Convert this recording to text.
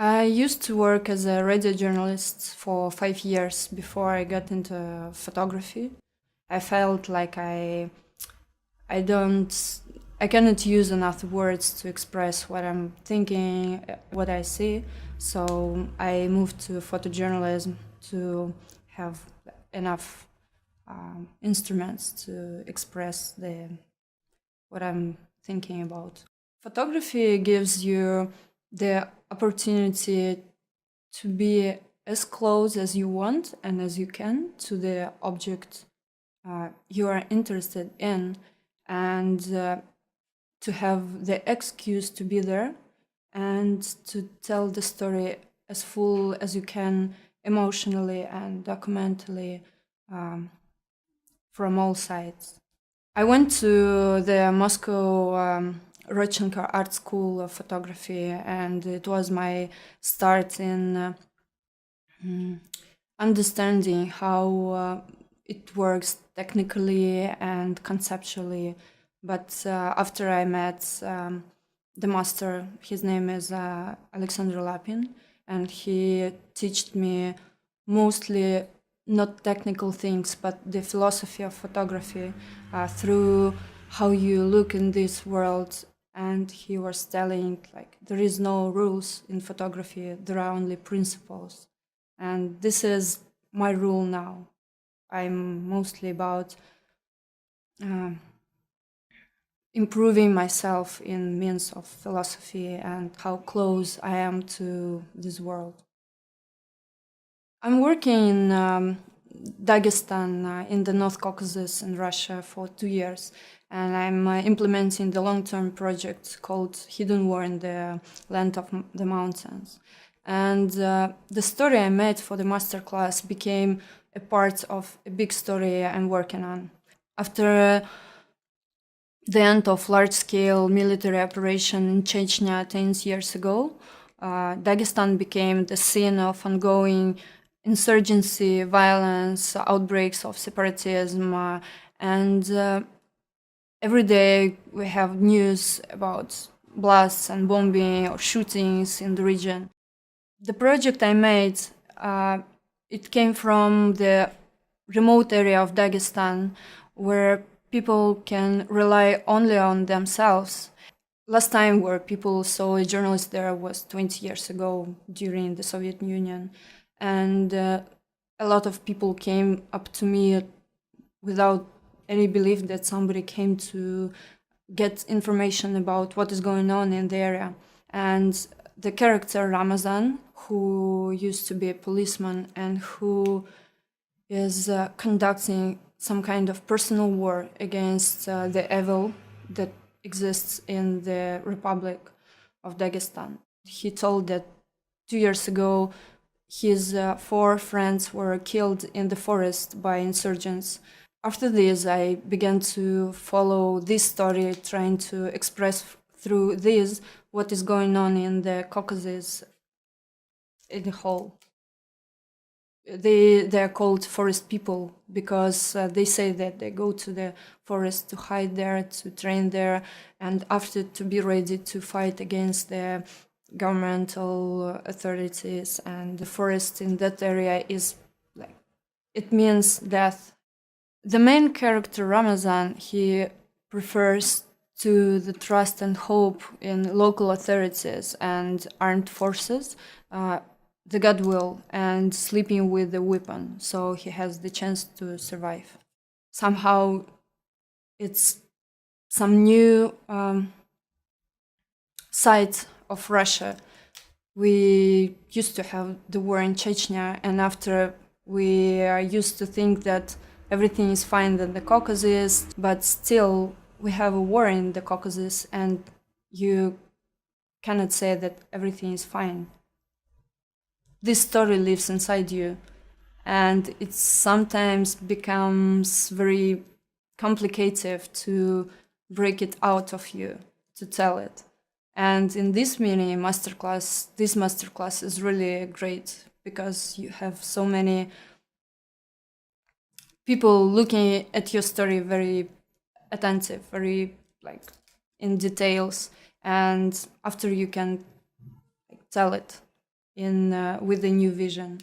I used to work as a radio journalist for 5 years before I got into photography. I felt like I don't I cannot use enough words to express what I'm thinking, what I see. So I moved to photojournalism to have enough instruments to express what I'm thinking about. Photography gives you the opportunity to be as close as you want and as you can to the object you are interested in, and to have the excuse to be there and to tell the story as full as you can emotionally and documentally, from all sides. I went to the Moscow Rodchenko Art School of Photography, and it was my start in understanding how it works technically and conceptually. But after I met the master, his name is Alexander Lapin, and he taught me mostly not technical things, but the philosophy of photography through how you look in this world. And he was telling, like, there is no rules in photography, there are only principles. And this is my rule now. I'm mostly about uh, improving myself in means of philosophy and how close I am to this world. I'm working in Dagestan, in the North Caucasus in Russia for 2 years, and I'm implementing the long-term project called Hidden War in the Land of the Mountains. And the story I made for the masterclass became a part of a big story I'm working on. After the end of large-scale military operation in Chechnya 10 years ago, Dagestan became the scene of ongoing insurgency, violence, outbreaks of separatism, and every day we have news about blasts and bombing or shootings in the region. The project I made, it came from the remote area of Dagestan, where people can rely only on themselves. Last time where people saw a journalist there was 20 years ago during the Soviet Union. And a lot of people came up to me without any belief that somebody came to get information about what is going on in the area. And the character Ramazan, who used to be a policeman and who is conducting some kind of personal war against the evil that exists in the Republic of Dagestan. He told that 2 years ago his 4 friends were killed in the forest by insurgents. After this, I began to follow this story, trying to express through this what is going on in the Caucasus in the whole. They're called forest people because they say that they go to the forest to hide there, to train there, and after to be ready to fight against the governmental authorities. And the forest in that area is like, it means death. The main character Ramazan, he prefers to the trust and hope in local authorities and armed forces, the goodwill and sleeping with a weapon, so he has the chance to survive. Somehow it's some new side of Russia. We used to have the war in Chechnya, and after we are used to think that everything is fine in the Caucasus, but still we have a war in the Caucasus, and you cannot say that everything is fine. This story lives inside you, and it sometimes becomes very complicated to break it out of you, to tell it. And in this this masterclass is really great because you have so many people looking at your story very attentive, very like in details, and after you can tell it with a new vision.